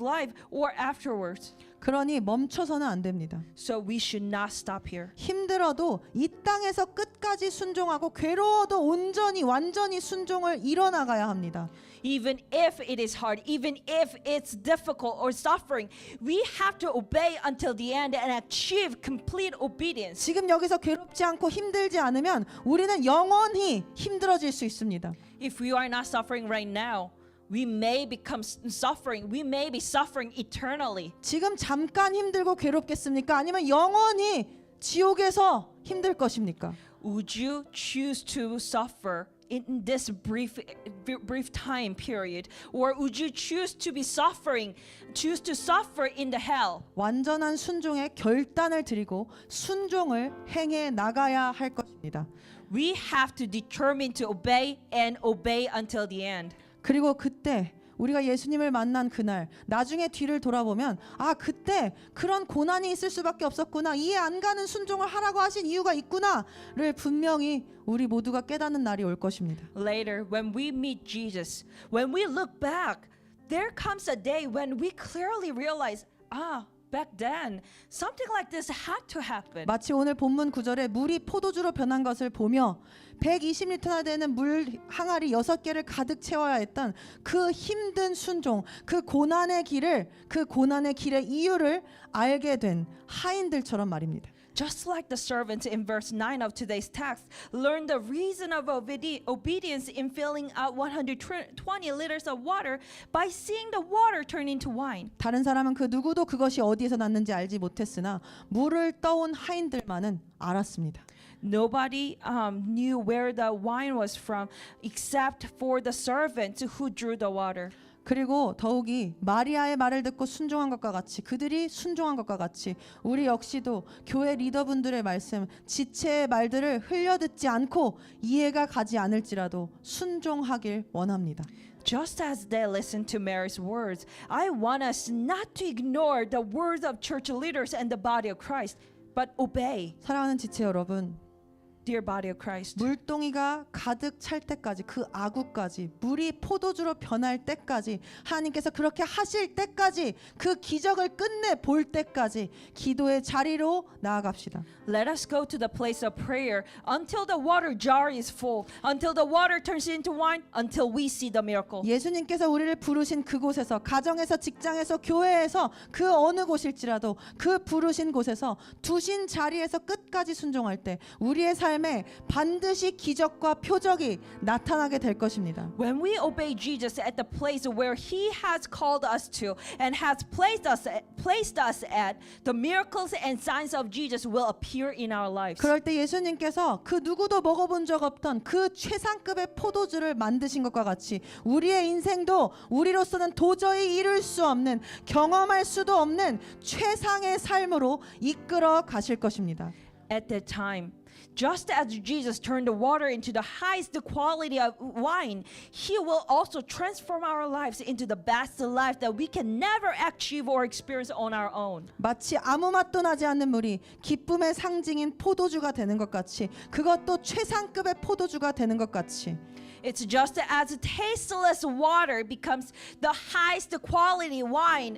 life or afterwards. 그러니 멈춰서는 안 됩니다. So we should not stop here. 힘들어도 이 땅에서 끝까지 순종하고 괴로워도 온전히 완전히 순종을 이뤄나가야 합니다. Even if it is hard, even if it's difficult or suffering, we have to obey until the end and achieve complete obedience. 지금 여기서 괴롭지 않고 힘들지 않으면 우리는 영원히 힘들어질 수 있습니다. If we are not suffering right now, we may become suffering. We may be suffering eternally. 지금 잠깐 힘들고 괴롭겠습니까? 아니면 영원히 지옥에서 힘들 것입니까? Would you choose to suffer in this brief time period, or would you choose to suffer in the hell? 완전한 순종의 결단을 드리고 순종을 행해 나가야 할 것입니다. We have to determine to obey and obey until the end. 그리고 그때 우리가 예수님을 만난 그날 나중에 뒤를 돌아보면 그때 그런 고난이 있을 수밖에 없었구나, 이해 안 가는 순종을 하라고 하신 이유가 있구나를 분명히 우리 모두가 깨닫는 날이 올 것입니다. Later, when we meet Jesus, when we look back, there comes a day when we clearly realize, back then, something like this had to happen. 마치 오늘 본문 9절에 물이 포도주로 변한 것을 보며 120리터나 되는 물 항아리 6개를 가득 채워야 했던 그 힘든 순종, 그 고난의 길의 이유를 알게 된 하인들처럼 말입니다. Just like the servants in verse 9 of today's text learned the reason of obedience in filling out 120 liters of water by seeing the water turn into wine. 다른 사람은 그 누구도 그것이 어디에서 났는지 알지 못했으나 물을 떠온 하인들만은 알았습니다. Nobody knew where the wine was from except for the servants who drew the water. 그리고 더욱이 마리아의 말을 듣고 순종한 것과 같이 그들이 순종한 것과 같이 우리 역시도 교회 리더분들의 말씀 지체의 말들을 흘려듣지 않고 이해가 가지 않을지라도 순종하길 원합니다. Just as they listened to Mary's words, I want us not to ignore the words of church leaders and the body of Christ, but obey. 사랑하는 지체 여러분, Dear body of Christ. 물동이가 가득 찰 때까지 그 아구까지 물이 포도주로 변할 때까지 하나님께서 그렇게 하실 때까지 그 기적을 끝내 볼 때까지 기도의 자리로 나아갑시다. Let us go to the place of prayer until the water jar is full, until the water turns into wine, until we see the miracle. 예수님께서 우리를 부르신 그곳에서 가정에서 직장에서 교회에서 그 어느 곳일지라도 그 부르신 곳에서 두신 자리에서 끝까지 순종할 때 우리의 삶에 반드시 기적과 표적이 나타나게 될 것입니다. When we obey Jesus at the place where He has called us to and has placed us at, the miracles and signs of Jesus will appear in our lives. 그럴 때 예수님께서 그 누구도 먹어본 적 없던 그 최상급의 포도주를 만드신 것과 같이 우리의 인생도 우리로서는 도저히 이룰 수 없는 경험할 수도 없는 최상의 삶으로 이끌어 가실 것입니다. At that time, just as Jesus turned the water into the highest quality of wine, He will also transform our lives into the best life that we can never achieve or experience on our own. 마치 아무 맛도 나지 않는 물이 기쁨의 상징인 포도주가 되는 것 같이 그것도 최상급의 포도주가 되는 것 같이 It's just as tasteless water becomes the highest quality wine,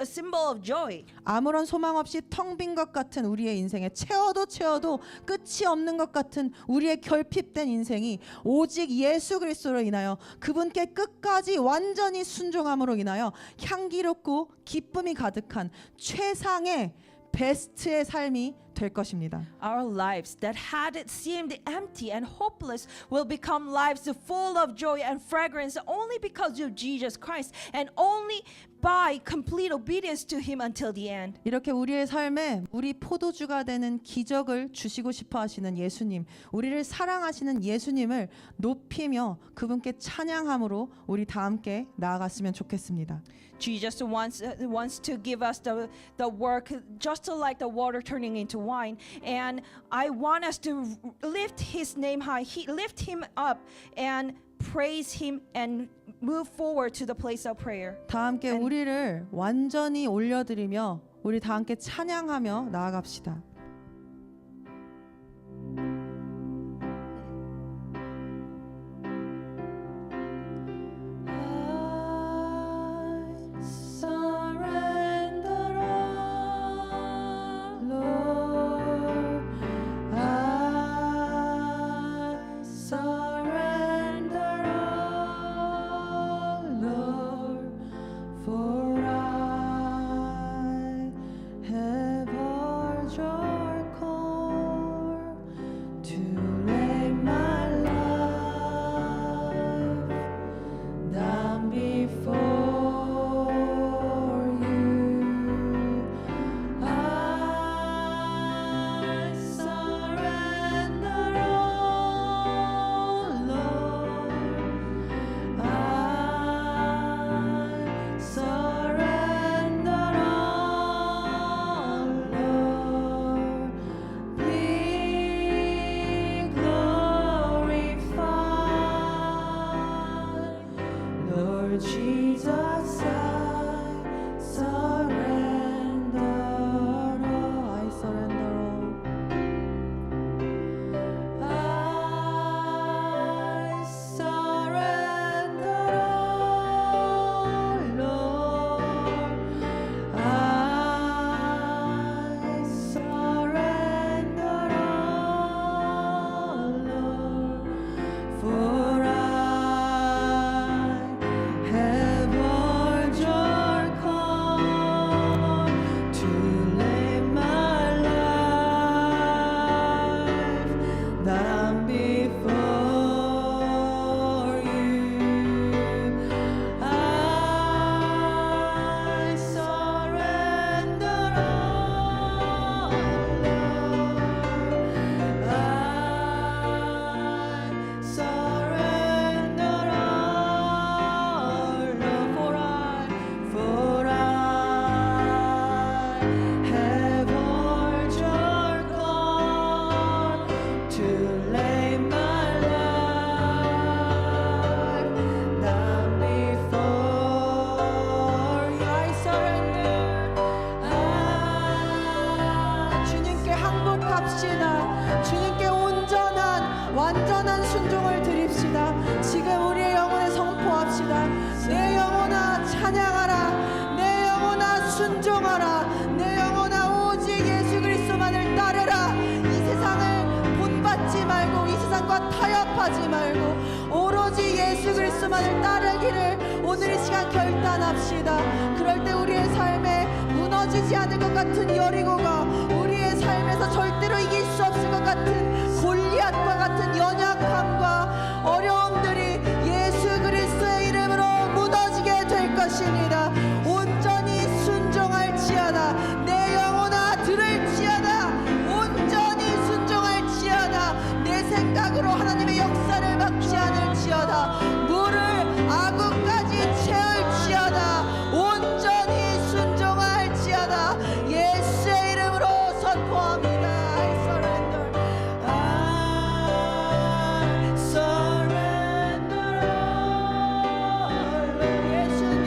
a symbol of joy. 아무런 소망 없이 텅 빈 것 같은 우리의 인생에 채워도 끝이 없는 것 같은 우리의 결핍된 인생이 오직 예수 그리스도로 인하여 그분께 끝까지 완전히 순종함으로 인하여 향기롭고 기쁨이 가득한 최상의 베스트의 삶이 될 것입니다. Our lives that had seemed empty and hopeless will become lives full of joy and fragrance only because of Jesus Christ and only by complete obedience to Him until the end. 이렇게 우리의 삶에 우리 포도주가 되는 기적을 주시고 싶어 하시는 예수님, 우리를 사랑하시는 예수님을 높이며 그분께 찬양함으로 우리 다 함께 나아갔으면 좋겠습니다. Jesus wants to give us the work just like the water turning into wine, and I want us to lift His name high, lift Him up, and praise Him and move forward to the place of prayer. 다 함께 우리를 완전히 올려드리며 우리 다 함께 찬양하며 나아갑시다. 것과 타협하지 말고 오로지 예수 그리스도만을 따르기를 오늘 이 시간 결단합시다. 그럴 때 우리의 삶에 무너지지 않을 것 같은 여리고가, 우리의 삶에서 절대로 이길 수 없을 것 같은 골리앗과 같은 연약함과 어려움들이 예수 그리스도의 이름으로 무너지게 될 것입니다. 온전히 순종할지어다. 내 영혼아 들을지어다. 온전히 순종할지어다. 내 생각으로 하나님의 역사를 막지 않을지어다. 물을 아구까지 채울지어다. 온전히 순종할지어다. 예수의 이름으로 선포합니다. I surrender. I surrender all. 예수님,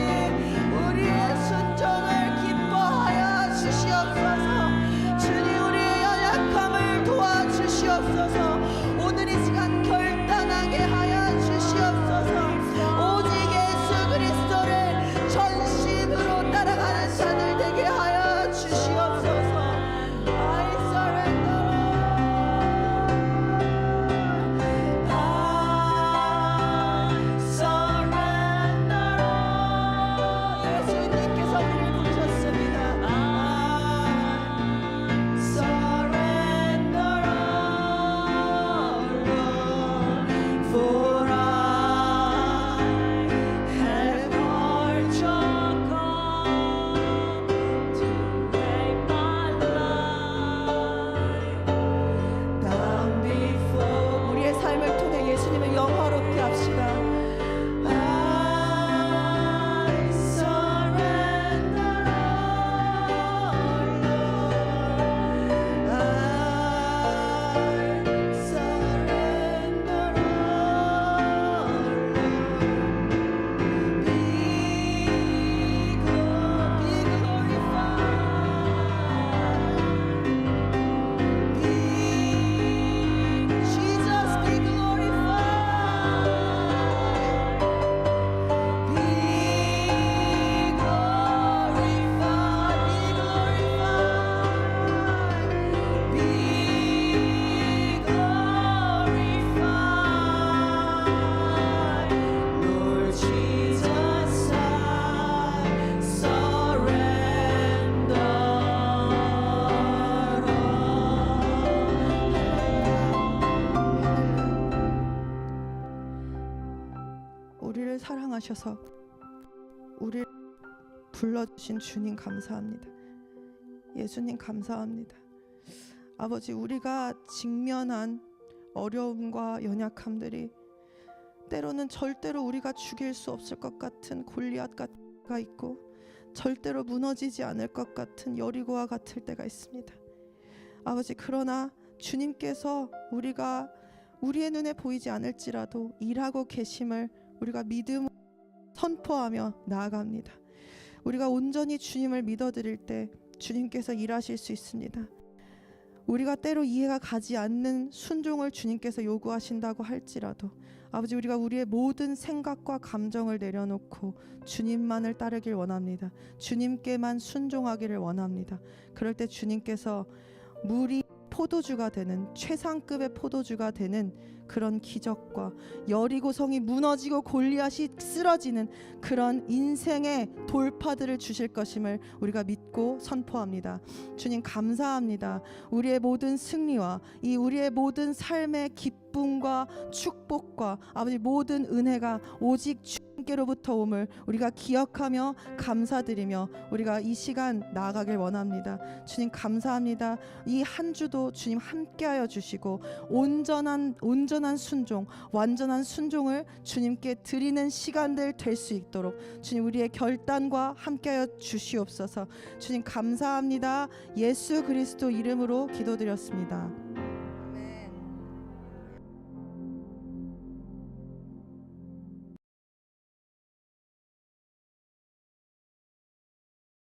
우리의 순종을 기뻐하여 주시옵소서. 주님, 우리의 연약함을 도와주시옵소서. 오늘 이 시간 결단하게 하여 주시옵소서. 오직 예수 그리스도를 전심으로 따라가는 자들 되게 하여 주시옵소서. I surrender. I surrender. 예수님께서 우리를 부르셨습니다. I surrender all, Lord, for I have heard your call to lay my life down before. 우리의 삶을 통해 예수님을 영화롭게 합시다. I surrender all, Lord. I surrender all, Lord. Be glorified. Jesus, be glorified. Be glorified. Be glorified. Be glorified. Lord Jesus, I surrender all. 우리를 사랑하셔서 우리를 불러주신 주님 감사합니다. 예수님 감사합니다. 아버지, 우리가 직면한 어려움과 연약함들이 때로는 절대로 우리가 죽일 수 없을 것 같은 골리앗가 있고 절대로 무너지지 않을 것 같은 여리고와 같을 때가 있습니다. 아버지, 그러나 주님께서 우리가 우리의 눈에 보이지 않을지라도 일하고 계심을 우리가 믿음으로 선포하며 나아갑니다. 우리가 온전히 주님을 믿어드릴 때 주님께서 일하실 수 있습니다. 우리가 때로 이해가 가지 않는 순종을 주님께서 요구하신다고 할지라도 아버지, 우리가 우리의 모든 생각과 감정을 내려놓고 주님만을 따르길 원합니다. 주님께만 순종하기를 원합니다. 그럴 때 주님께서 물이 포도주가 되는, 최상급의 포도주가 되는 그런 기적과 여리고성이 무너지고 골리앗이 쓰러지는 그런 인생의 돌파들을 주실 것임을 우리가 믿고 선포합니다. 주님 감사합니다. 우리의 모든 승리와 이 우리의 모든 삶의 기쁨과 축복과 아버지 모든 은혜가 오직 주님께로부터 옴을 우리가 기억하며 감사드리며 우리가 이 시간 나아가길 원합니다. 주님 감사합니다. 이 한 주도 주님 함께하여 주시고 온전한 순종, 완전한 순종을 주님께 드리는 시간들 될 수 있도록 주님 우리의 결단과 함께하여 주시옵소서. 주님 감사합니다. 예수 그리스도 이름으로 기도드렸습니다.